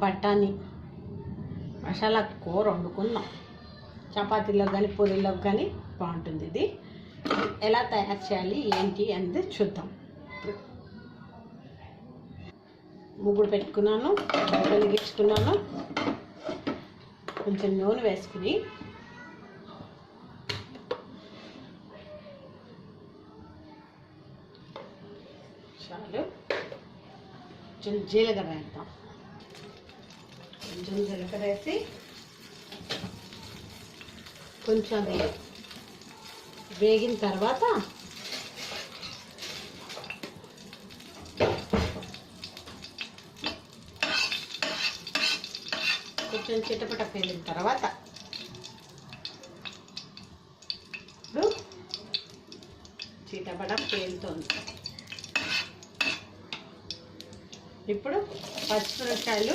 బఠానీ మసాలా కూర వండుకుందాం. చపాతీలో కానీ పూరీలో కానీ బాగుంటుంది. ఇది ఎలా తయారు చేయాలి ఏంటి అనేది చూద్దాం. ముగ్గురు పెట్టుకున్నాను, వెలిగించుకున్నాను. కొంచెం నూనె వేసుకుని చాలు. కొంచెం జీలకర్ర వేద్దాం. కొంచెం జీలకర్ర వేసి కొంచెం అది వేగిన తర్వాత కొంచెం చిటపట పేలిన తర్వాత ఇప్పుడు చిటపట పేలుతుంది. ఇప్పుడు పచ్చిమిరపకాయలు